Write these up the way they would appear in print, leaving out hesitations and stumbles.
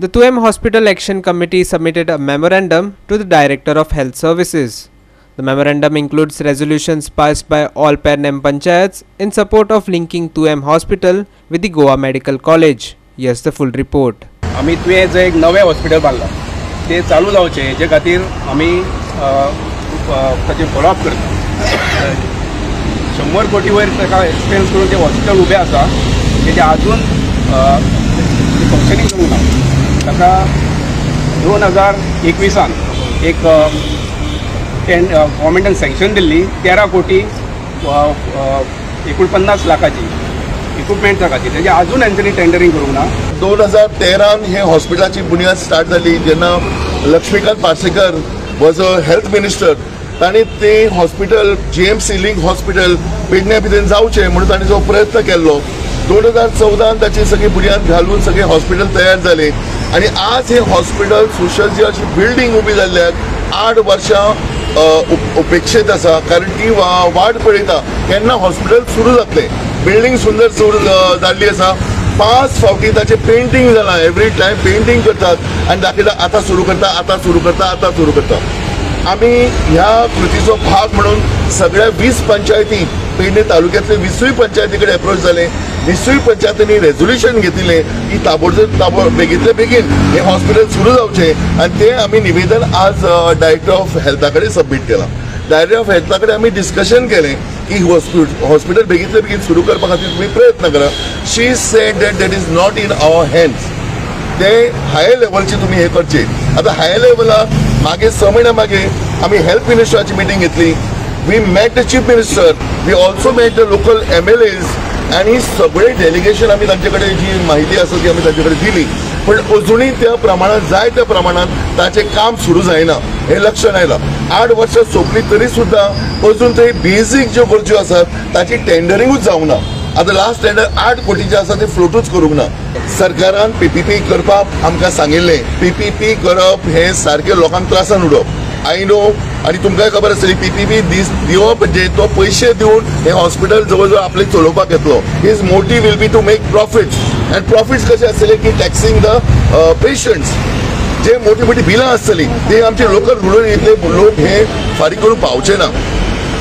The 2M Hospital Action Committee submitted a memorandum to the Director of Health Services. The memorandum includes resolutions passed by all Pernem Panchayats in support of linking 2M Hospital with the Goa Medical College. Here's the full report. आम्ही तुवें जे एक नवे hospital बांदला ते चालू जावचे हेजे खातीर आमी ताचे फॉलोअप करता 100 कोटी वयर ताका एक्सपेन्स करून ते हॉस्पिटल उबें आसा तेजे आजून फंक्शनिंग करूंक ना ताका 2021 एक गव्हर्मेंटान सँक्शन दिल्ली 13 कोटी 49 लाखाची इक्विपमेंट्सा खातीर तेजे आजून तांच्यांनी टेंडरिंग करूंक ना. 2013 हे हॉस्पिटलाची बुनियाद स्टार्ट जाली जेन्ना Laxmikant Parsekar was a health minister. तांणी ते हॉस्पिटल GMC लिंक हॉस्पिटल पेडण्या भितर जावचें म्हणून तांणी जो प्रयत्न केल्लो 2014 ताची सगळी बुनियाद घालून सगळे हॉस्पिटल तयार जाले आणि आज हे हॉस्पिटल सुसज्ज बिल्डिंग उबी जाल्ल्याक 8 वर्षां उपेक्षित आसा कारण ती वाट पळयता केन्ना हॉस्पिटल सुरू जातलें. बिल्डिंग सुंदर सुरू जाल्ली आसा 5 फावटी ताचे पेंटिंग जाला एवरी टायम पेंटिंग करतात आनी दाखयता आतां सुरू करता आतां सुरू करता आतां सुरू करता. आमी ह्या कृतीचो भाग म्हणून सगळ्या 20 पंचायती पेडणे तालुक्यातले 20 पंचायती कडेन अप्रोच जाले. 20 पंचायतींनी रेझोल्युशन घेतिल्लें की बेगींतले बेगीन हे हॉस्पिटल सुरू जावचे आनी ते आमी निवेदन आज डायरेक्टर ऑफ हेल्था कडेन सबमीट केलां. डायरेक्टर ऑफ हेल्था कडेन आमी डिस्कशन केलें की हॉस्पिटल बेगींतले बेगीन सुरू करपा खातीर तुमी प्रयत्न करा. She said that is not in our hands. ते हायर लेवलचे तुम्ही हे करचे. आता हायर लेवलाक मागे 6 महिन्या मागे आम्ही हेल्थ मिनिस्टराची मीटिंग घेतली. We met the chief minister, we also met the local MLAs आणि सगळे डेलिगेशन आम्ही तांच्याकडे जी माहिती आसा ती आम्ही तांच्याकडे दिली. पण अजूनही त्या प्रमाणात जाय त्या प्रमाणात ताचे काम सुरू जायना हे लक्षात आयलां. 8 वर्षां सोंपली तरी सुद्धा अजून ते बेसिक ज्यो गरजो आसात ताची टेंडरिंगूच जावंक ना. आता लास्ट टेंडर 8 कोटीचे आसा ते फ्लोटूच करूंक ना. सरकारान PPP करपाक आमकां सांगिल्लें. PPP करप हे सारके लोकांक त्रासान उडोवप. आय नो आणि तुमकांय खबर आसतली PPP दिवप म्हणजे तो पयशे दिवन हे हॉस्पिटल जवळ जवळ आपले चलोवपाक येतलो. His motive will be to make profits and profits कशे आसतले की टॅक्सिंग द पेशंट्स. जे मोठी मोठी बिलां आसतली ते आमचे लोकल रुरल इथले लोक हे फारीक करून पावचे ना.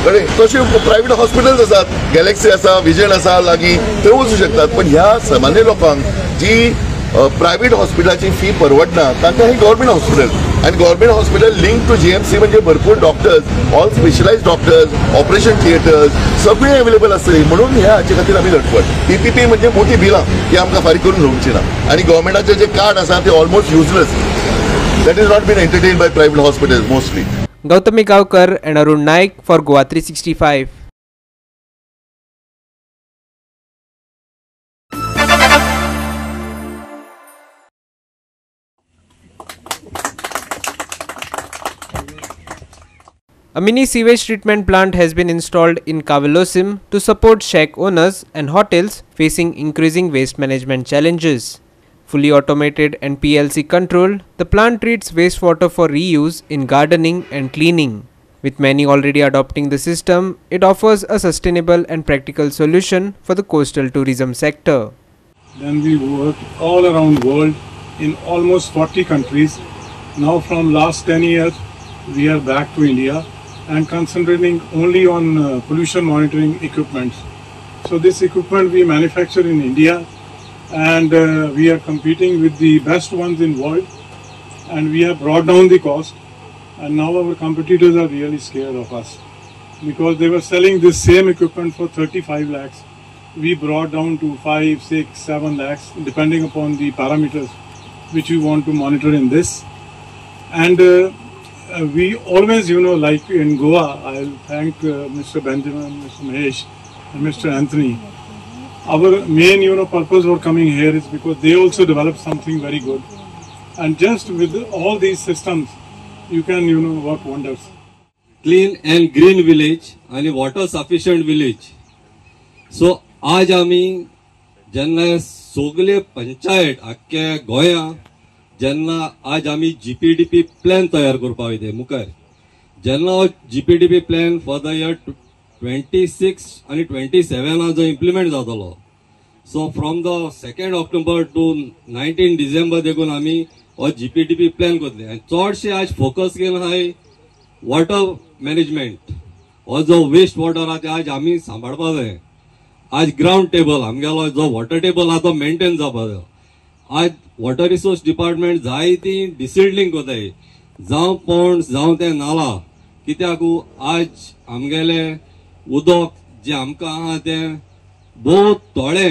कळ्ळें. तशे प्रायवेट हॉस्पिटल्स आसात, गॅलेक्सी आसा, विजन आसा लागीं थंय वचूं शकतात. पण ह्या सामान्य लोकांक जी प्रायवेट हॉस्पिटलाची फी परवडना तांकां हे गव्हर्मेंट हॉस्पिटल आणि government hospital link to GMC म्हणजे भरपूर doctors, all specialized doctors, operation theatres सगळे अवेलेबल आसतली. म्हणून ह्या हाचे खातीर आमी लटपट. PPP म्हणजे मोठी बिलां ती आमकां फारीक करून घेवची ना. आणि गव्हर्मेंटाचे जे कार्ड आसा ते almost useless. That is not been entertained by private hospitals mostly. Gautami Gaukar and Arun Naik for Goa 365. A mini sewage treatment plant has been installed in Kavalosim to support shack owners and hotels facing increasing waste management challenges. Fully automated and PLC controlled, the plant treats wastewater for reuse in gardening and cleaning. With many already adopting the system, it offers a sustainable and practical solution for the coastal tourism sector. Then we work all around the world in almost 40 countries. Now from last 10 years, we are back to India and concentrating only on pollution monitoring equipment. So this equipment we manufacture in India and we are competing with the best ones in world and we have brought down the cost and now our competitors are really scared of us because they were selling this same equipment for 35 lakhs. We brought down to 5, 6, 7 lakhs depending upon the parameters which we want to monitor in this. And we always, like in Goa, I'll thank Mr. Benjamin, Mr. Mahesh and Mr. Anthony. Our main, purpose for coming here is because they also developed something very good. And just with all these systems, you can, work wonders. Clean and green village and water sufficient village. So, आज आम्ही जेन्ना सगळे पंचायत आख्या गोंया जेन्ना आज आम्ही GPDP plan तयार करपाक वयता मुखार जेन्ना GPDP plan for the year 26 आणि 27 जो इम्प्लिमेंट जातलो So from the 2nd October to 19 December देखून आम्ही हो GPTP प्लॅन करतले आणि चडशे आज फोकस केला आहे वॉटर मॅनेजमेंट. हो जो वेस्ट वॉटर हा ते आज आम्ही सांभाळपा जाय. आज ग्राउंड टेबल आमगेलो जो वॉटर टेबल हा तो मेंटेन जावपा जाय. आज वॉटर रिसोर्स डिपार्टमेंट जाय ती डिसिल्डिंग करताय जावं पोंड्स जावं ते नाला कित्याक आज आमगेले उदक जे आमकां आहा ते बहुत थोडे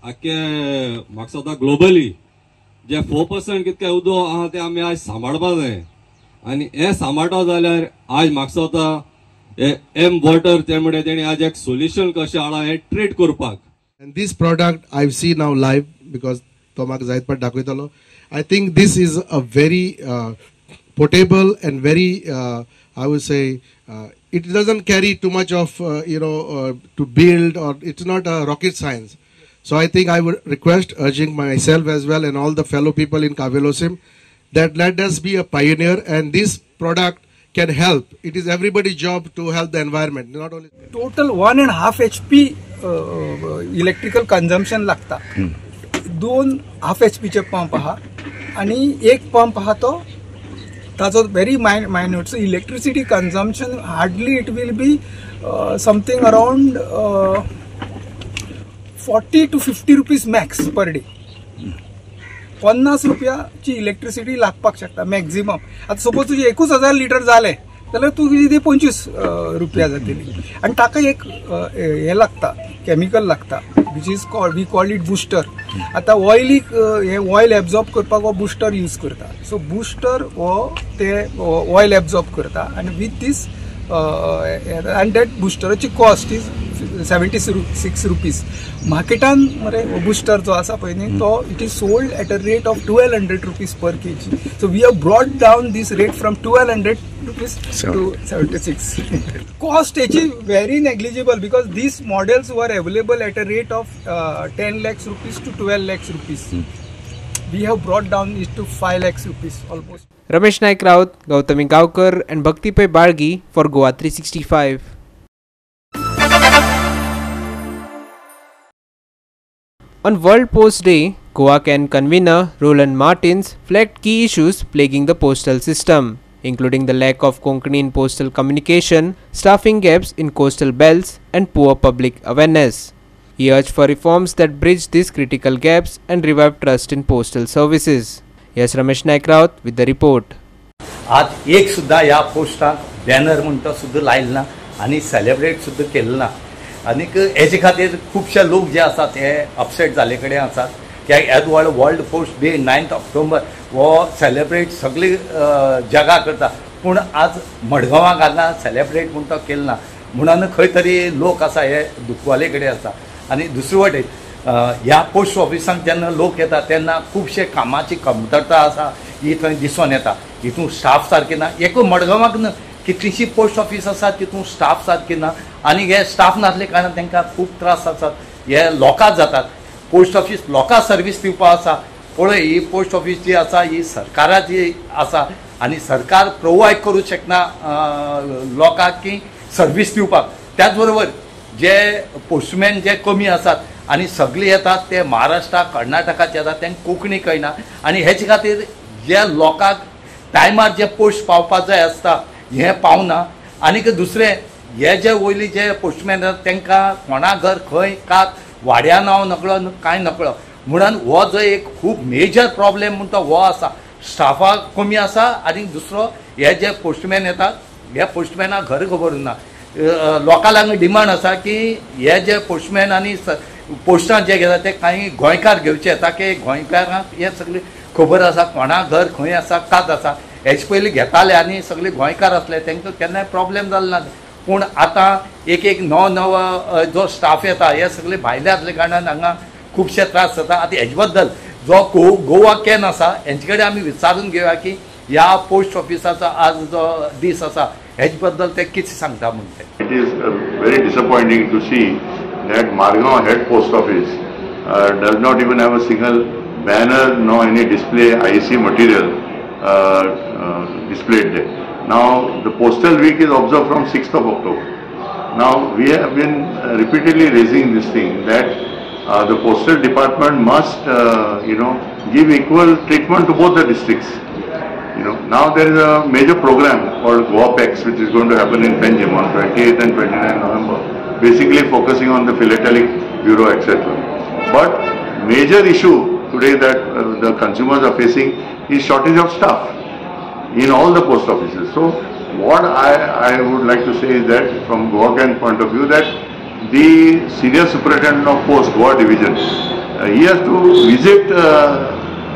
आख्खे म्हाका दिसता ग्लोबली जे 4% कितके उदक आहा ते आमी आज सांबाळपा जाय आनी हे सांबाळटा जाल्यार आज म्हाका दिसता एम वॉटर ते म्हणजे तेणी आज एक सोल्युशन कशें हाडा हे ट्रीट करपाक. And this product I've seen now live because to म्हाका जायत पाट दाखयतलो. I think this is a very portable and very I would say it doesn't carry too much of to build, or it's not a rocket science. So I think I would request, urging myself as well and all the fellow people in Kavelosim, that let us be a pioneer, and this product can help. It is everybody's job to help the environment, not only. Total 1.5 HP electrical consumption लागता. 2 half HP चे pump आहा आणि एक pump आहा तो ताजो very minute. So electricity consumption hardly it will be something around 40 to 50 rupees max per day. 50 रुपयाची electricity लागपाक शकता मॅक्झिमम. आता सपोज तुझे 21,000 लिटर झाले जाल्यार तुजी ती 25 रुपया जातली. आणि ताका एक हे लागता, केमिकल लागता, which is we call it booster. आता ऑयलीक हे ऑयल एब्झॉर्ब करपाक हो बुस्टर यूज करता. सो बुस्टर हो ते ऑयल एब्झॉर्ब करता आणि विथ दीस and that बुस्टराची कॉस्ट इज 76 rupees. मार्केटान मरे बुस्टर जो आसा पळय न्ही तो it is sold at a rate of 1200 rupees per kg. So we have brought down this rate from 1200 rupees to 76. Cost is very negligible because these models were available at a rate of 10 lakhs rupees to 12 lakhs rupees. We have brought down it to 5 lakhs rupees almost. Ramesh Naik Raut, Gautami Gaukar and Bhaktipai Bargi for Goa 365. On World Post Day, Goa CAN convener Roland Martins flagged key issues plaguing the postal system, including the lack of Konkani in postal communication, staffing gaps in coastal belts, and poor public awareness. He urged for reforms that bridge these critical gaps and revive trust in postal services. Yes, Ramesh Naik Raut with the report. आज एक सुद्धा या पोस्टाक banner म्हणटा सुद्धा लायला ना आणि celebrate सुद्धा केलं ना. आनीक हेजे खातीर खुबशे लोक जे आसात हे अपसेट जाले कडेन आसात. कित्याक ह्या वर्ल्ड पोस्ट डे 9 ऑक्टोबर हो सेलिब्रेट सगळी जगा करता, पूण आज मडगांवां हांगा सेलिब्रेट म्हूण तो केलो ना म्हणून खंय तरी लोक आसा हे दुखवाले कडेन आसा. आनी दुसरे वटेन ह्या पोस्ट ऑफिसांक जेन्ना लोक येता तेन्ना खुबशे कामाची कमतरता आसा ही थंय दिसून येता. हितून स्टाफ सारके ना. एक मडगांवाक कितलींशीं पोस्ट ऑफिस आसात तितून स्टाफ सारके ना आनी हे स्टाफ नासले कारणान तांकां खूब त्रास आसात. हे लोकां जातात. पोस्ट ऑफिस लोकां सर्वीस दिवपा आसा. पळय ही पोस्ट ऑफिस जी आसा ही सरकाराची आसा आनी सरकार प्रोवायड करूंक शकना लोकांक की सर्वीस दिवपाक. त्याच बरोबर जे पोस्टमॅन जे कमी आसात आनी सगळी येतात ते महाराष्ट्रा कर्नाटकाचे येतात तांकां कोंकणी कळना आनी हेचे खातीर जे लोकांक टायमार जे पोस्ट पावपाक जाय आसता हे पावना. आनीक दुसरें हे जे वयली जे पोस्टमॅन आसात तांकां कोणा घर खंय कात वाड्या नांव नकळो कांय नकळो म्हणून हो जो एक खूब मेजर प्रॉब्लेम म्हणटा तो हो आसा. स्टाफाक कमी आसा आनी दुसरो हे जे पोस्टमॅन येतात हे पोस्टमॅनाक घर खबर ना. लोकां लागून डिमांड आसा की हे जे पोस्टमॅन आनी पोस्टां जे घेतात ते कांय गोंयकार घेवचे ताके गोंयकारांक हे सगळे खबर आसा कोणा घर खंय आसा कात आसा. हेचे पयलीं घेताले आनी सगळे गोंयकार असले तांकां केन्नाय प्रॉब्लेम जालो ना. पूण आतां एक नवो जो स्टाफ येता हे सगळे भायले आसले कारणान हांगा खुबशे त्रास जाता. आतां हेजे बद्दल जो गोवा कॅन आसा हेंचे कडेन आमी विचारून घेवया की ह्या पोस्ट ऑफिसाचो आज जो दीस आसा हेजे बद्दल ते कितें सांगता म्हणून ते. It is very disappointing to see that Margao head post office does not even have a single banner nor any display IC material displayed there. Now the postal week is observed from 6th of October. Now we have been repeatedly raising this thing that the postal department must, give equal treatment to both the districts. Now there is a major program called GoApex, which is going to happen in Panjim on 28th and 29th November, basically focusing on the philatelic bureau, etc. But major issue today that the consumers are facing is shortage of staff in all the post offices. So what I would like to say is that from Goa point of view, that the senior superintendent of post Goa division, he has to visit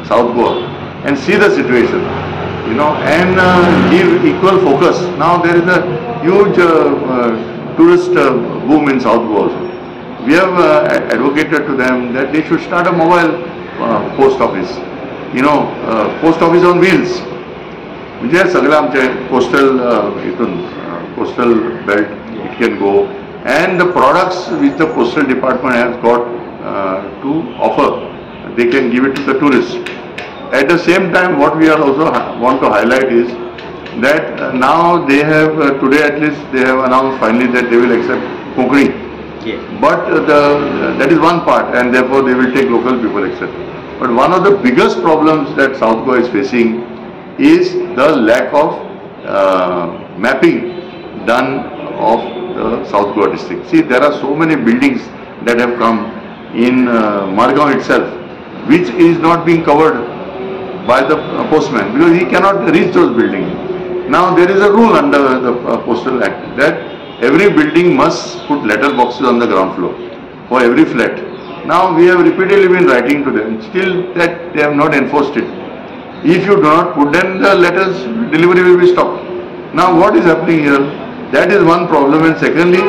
South Goa and see the situation, and give equal focus. Now there is a huge tourist boom in South Goa also. We have advocated to them that they should start a mobile post office, post office on wheels. म्हणजे सगळं आमचे coastal belt it can go, and the products which the postal department has got to offer, they can give it to the tourists. At the same time, what we are also want to highlight is that now they have today at least they have announced finally that they will accept Konkani. Yeah. But that is one part, and therefore they will take local people, etc. But one of the biggest problems that South Goa is facing is the lack of mapping done of the South Goa district. See, there are so many buildings that have come in Margao itself, which is not being covered by the postman because he cannot reach those buildings. Now there is a rule under the Postal Act that every building must put letter boxes on the ground floor for every flat. Now we have repeatedly been writing to them, still that they have not enforced it. If you do not put them, the letters delivery will be stopped. Now what is happening here? That is one problem, and secondly,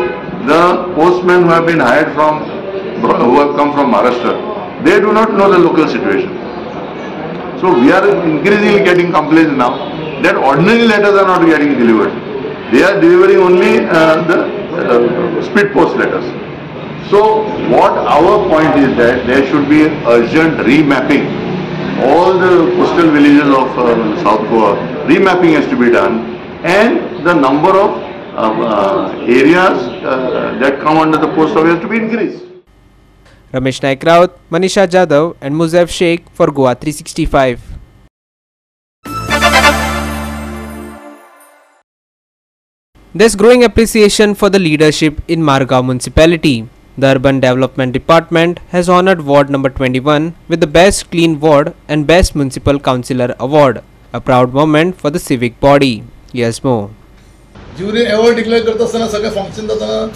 the postmen who have been hired who have come from Maharashtra, they do not know the local situation. So we are increasingly getting complaints now that ordinary letters are not getting delivered. They are delivering only the speed post letters. So what our point is that there should be urgent remapping. All the postal villages of South Goa, remapping has to be done, and the number of areas that come under the post office has to be increased. Ramesh Naik Raut, Manisha Jadhav and Muzaif Sheikh for Goa 365. There's growing appreciation for the leadership in Margao municipality. The Urban Development Department has honored Ward number 21 with the Best Clean Ward and Best Municipal Councillor Award, a proud moment for the civic body. Yes, more. Jury award declare करता असताना सगळे function जाताना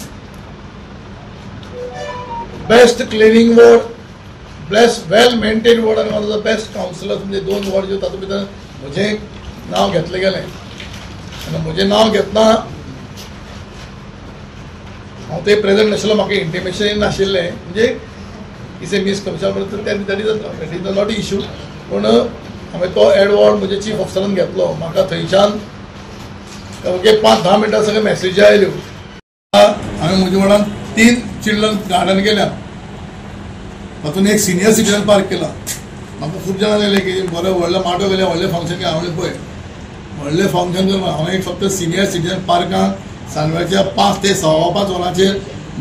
best cleaning ward, best वेल maintain ward आणि one of the best counsellor म्हणजे दोन ward जे तातूंत भितर म्हजें नांव घेतलें गेलें आनी म्हजें नांव घेतना हांव थंय प्रेझेंट नाशिल्लो, म्हाका इंटिमेशन नाशिल्लें, म्हणजे is a misconception, that is not issue. पूण हांवें तो एडवॉर्ड म्हज्या चीफ ऑफिसरान घेतलो. म्हाका थंयच्यान ओके 5-10 मिनटां सगळे मॅसेजी आयल्यो. हांवें म्हज्या वांगडा 3 चिल्ड्रन गार्डन गेल्या, तातूंत एक सिनियर सिटीजन पार्क केला. म्हाका खूब जाणां लागले की बरें व्हडलो माटो गेले, व्हडलें फंक्शन केलें. हांवें पळय व्हडलें फंक्शन करून हांवें फक्त सिनियर सिटीजन पार्कांत सांजवेळच्या 5 ते 5:15 वरांचेर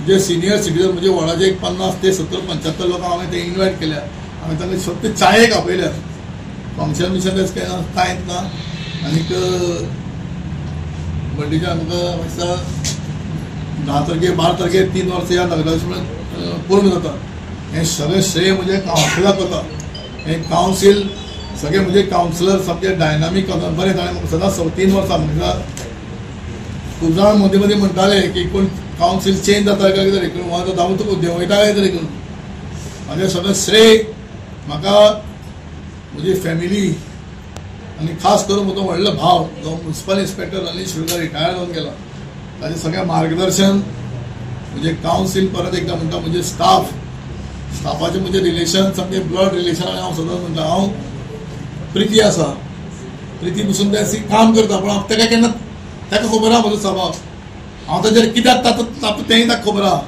जे सिनियर सिटीजन म्हणजे वॉर्डाचे 50 ते 70-75 लोकांक हांवें ते इन्वायट केल्या. हांवें तांकां फक्त चायेक आपयल्या. फंक्शन बिशन कांयच ना. आनीक बर्थडेच्या म्हाका दिसता 10 तारखेर 12 तारखेर 3 वर्सां ह्या नगराध्यक्ष पूर्ण जाता. हें सगळें श्रेय म्हणजे कावन्सिलाक वता. हें कावन्सील सगळे म्हणजे कावन्सिलर सामके डायनामीक बरें. ताणें म्हाका सदांच 3 वर्सां म्हाका खूब जाण मदीं मदीं म्हणटाले की कोण कावन्सील चेंज जाता काय कितें करून, म्हाका जावं तुका देंवयता काय कितें करून. आनी सगळें श्रेय म्हाका म्हजी फॅमिली आनी खास करून म्हजो व्हडलो भाव जो municipal inspector Anil Shridhar retire जावन गेला, ताजें सगळें मार्गदर्शन, म्हणजे कावन्सील परत एकदां म्हणटा म्हणजे स्टाफाचें म्हणजे रिलेशन सामकें ब्लड रिलेशन. आनी हांव सदांच म्हणटा हांव प्रिती आसा, प्रिती पसून ते काम करता, पूण हांव तेका केन्ना ताका खबर आहा म्हजो स्वभाव. हांव ताचेर कित्याक तेंय ताका खबर आहा,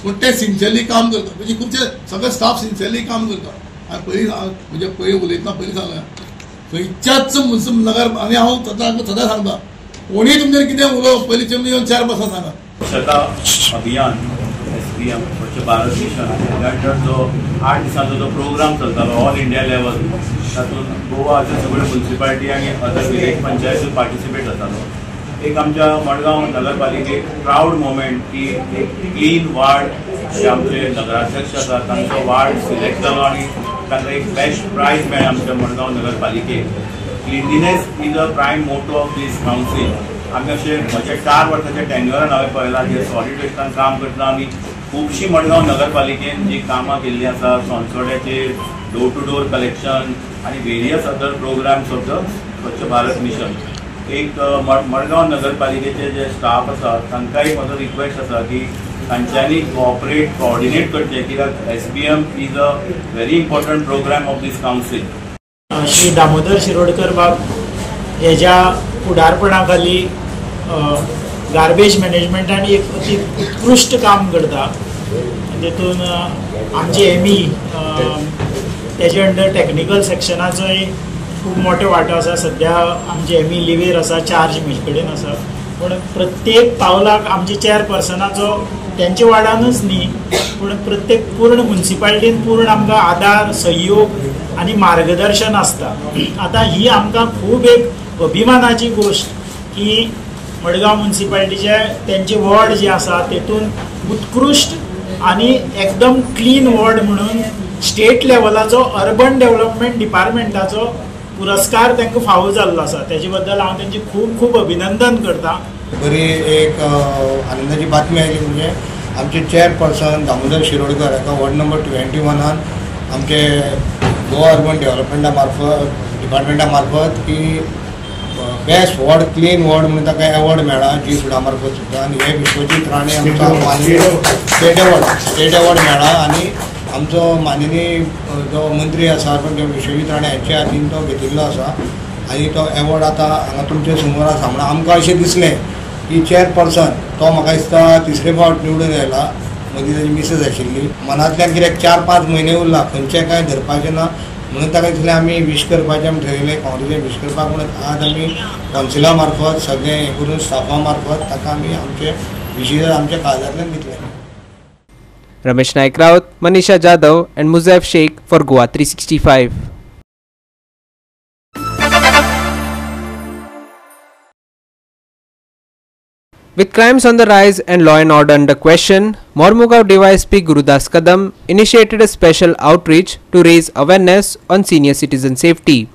पूण ते सिन्सियरली काम करता. म्हणजे खुबशे सगळे स्टाफ सिन्सियरली काम करता. हांवें पयलीं म्हणजे पयलीं उलयतना पयलीं सांगलें खंयच्याच नगर. आनी हांव सदां सांगता कोणीय तुमचेर कितें उलोवप पयलीं तुमी येवन 4 बसा सांगा. स्वच्छता अभियान SBM स्वच्छ भारत मिशन हाच्या अंडर जो 8 दिसांचो जो प्रोग्राम चलतालो ऑल इंडिया लेवल, तातूंत गोवाचे सगळे म्युनिसिपालिटी आनी अदर विलेज पंचायती पार्टिसिपेट जातालो. एक आमच्या मडगांव नगरपालिकेक प्राऊड मोमेंट की एक क्लीन वार्ड जे आमचे नगराध्यक्ष आसा तांचो वार्ड सिलेक्ट जालो आनी तांकां एक बेस्ट प्रायज मेळ्ळें आमच्या मडगांव नगरपालिकेक. Cleanliness is a prime motto of this council. आमी अशें म्हजे 4 वर्साच्या टेन्युअरान हांवें पळयलां जे सॉलिड वेस्टान काम करता आमी खुबशीं मडगांव नगरपालिकेन जी कामां केल्लीं आसा, सोनसोड्याचे डोर टू डोर कलेक्शन आनी various other programmes of the Swachh Bharat mission. एक मडगांव नगरपालिकेचे जे स्टाफ आसा तांकांय म्हजो रिक्वेस्ट आसा की तांच्यांनी कोऑर्डिनेट करचें, कित्याक SBM is a very important programme of this council. Shri Damodar Shirodkar बाब हेज्या फुडारपणा खाली गार्बेज मॅनेजमेंटान एक अति उत्कृश्ट काम करता. तेतून आमचे ME तेजे अंडर टेक्निकल सेक्शनाचोय खूब मोठो वांटो आसा. सध्या आमचे ME लिवेर आसा, चार्ज म्हजे कडेन आसा. पूण प्रत्येक पावलाक आमचे चेअरपर्सनाचो तेंचे वार्डानूच न्ही पूण प्रत्येक पूर्ण म्युनिसिपालिटीन पूर्ण आमकां आदार, सहयोग आनी मार्गदर्शन आसता. आतां ही आमकां खूब एक अभिमानाची गोश्ट की मडगांव म्युनिसिपालिटीचे तेंचे वॉर्ड जे आसा तेतून उत्कृश्ट आनी एकदम क्लीन वॉर्ड म्हणून स्टेट लेवलाचो अर्बन डेव्हलपमेंट डिपार्टमेंटाचो पुरस्कार तांकां फावो जाल्लो आसा. तेजे बद्दल हांव तेंचे खूब खूब अभिनंदन करता. बरी एक आनंदाची बातमी आयली म्हणजे आमचे चेअरपर्सन दामोदर शिरोडकर हाका वॉर्ड नंबर 21 आमचे गोवा अर्बन डेव्हलपमेंटा मार्फत डिपार्टमेंटा मार्फत की बेस्ट वॉर्ड, क्लीन वॉर्ड म्हणून ताका एवॉर्ड मेळ्ळा जी फुडा मार्फत सुद्दां. आनी हे विश्वजीत राणे आमकां स्टेट एवॉर्ड मेळ्ळा आनी आमचो माननीय जो मंत्री आसा विश्वजीत राणे हांचे हातीन तो घेतिल्लो आसा आनी तो एवॉर्ड आतां हांगा तुमचे समोर आसा. म्हणून आमकां अशें दिसलें की चेअरपर्सन तो म्हाका दिसता 3रे फावट निवडून येयला. मदीं ताची मिसेस आशिल्ली. मनांतल्यान कित्याक 4-5 म्हयने उरला, खंयचें कांय धरपाचें ना म्हणून ताका दिसलें आमी वीश करपाचें आमी ठरयलें, काँग्रेसीन वीश करपाक. म्हणून आज आमी कावन्सिला मार्फत सगळें हें करून स्टाफा मार्फत ताका आमी आमचे विशीं आमच्या काळजांतल्यान दितले. Ramesh Naik Rawat, Manisha Jadhav and Muzaif Sheikh for Goa 365. With crimes on the rise and law and order under question, Mormugao DYSP Gurudas Kadam initiated a special outreach to raise awareness on senior citizen safety.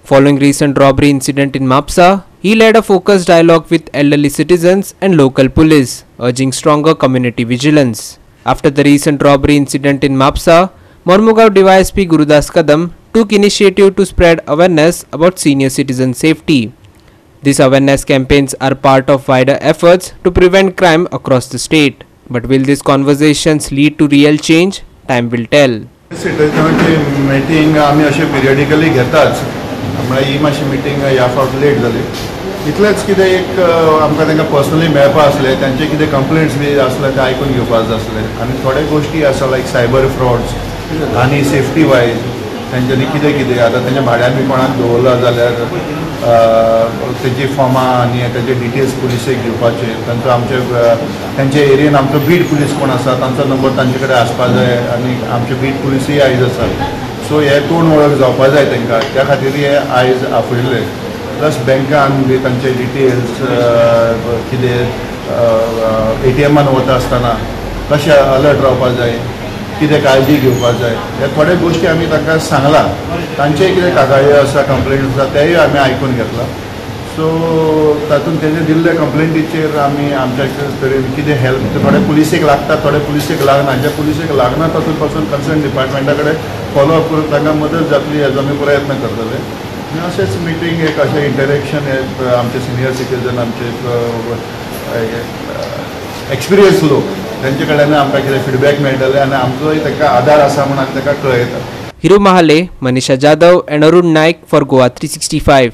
Following recent robbery incident in Mapsa, he led a focused dialogue with elderly citizens and local police, urging stronger community vigilance. After the recent robbery incident in Mapsa, Mormugao DYSP Gurudas Kadam took initiative to spread awareness about senior citizen safety. These awareness campaigns are part of wider efforts to prevent crime across the state. But will these conversations lead to real change? Time will tell. सिटीजनांची meeting आमी अशें periodically घेताच. म्हळ्यार ही मातशी meeting ह्या फावट late जाली. इतलेंच कितें एक आमकां तांकां पर्सनली मेळपा आसलें, तांचे कितें कंप्लेंट्स बी आसले ते आयकून घेवपा जाय आसलें. आनी थोडे गोश्टी आसा लायक सायबर फ्रॉड्स आनी सेफ्टी वायज तांच्यांनी कितें कितें आतां तांच्या भाड्यान बी कोणाक दवरला जाल्यार तेजी फॉर्मां आनी ताचे डिटेल्स पुलिसेक दिवपाचे. तांचो आमचे तांचे एरियेन आमचो बीट पुलीस कोण आसा तांचो नंबर तांचे कडेन आसपा जाय आनी आमचे बीट पुलिसूय आयज आसा. सो हे तोंड वळख जावपा जाय तांकां, त्या खातीर हे आयज आपयले. प्लस बँकान बी तांचे डिटेल्स कितें ATMान वता आसतना कशें अलर्ट रावपा जाय, कितें काळजी घेवपा जाय, हे थोडे गोश्टी आमी तांकां सांगला. तांचेय कितें कागाळ्यो आसा, कंप्लेंट आसा तेय आमी आयकून घेतला. सो तातूंत तेजे दिल्ले कंप्लेंटीचेर आमी आमच्या तरेन कितें हेल्प थोडे पुलिसेक लागता, थोडे पुलिसेक लागना. जे पुलिसेक लागना तातूंत पासून कन्सर्न डिपार्टमेंटा कडेन फॉलोअप करून तांकां मदत जातली हेजो आमी प्रयत्न करतले. अशेंच मिटींग एक अशें इंटरेक्शन हे आमचे सिनियर सिटीजन आमचे एक्सपिरियन्स लोक तांचे कडल्यान आमकां कितें फीडबॅक मेळटले आनी आमचोय ताका आदार आसा म्हणून आमी ताका कळयता. Hiru Mahale, Manisha Jadhav and Arun Naik for Goa 365.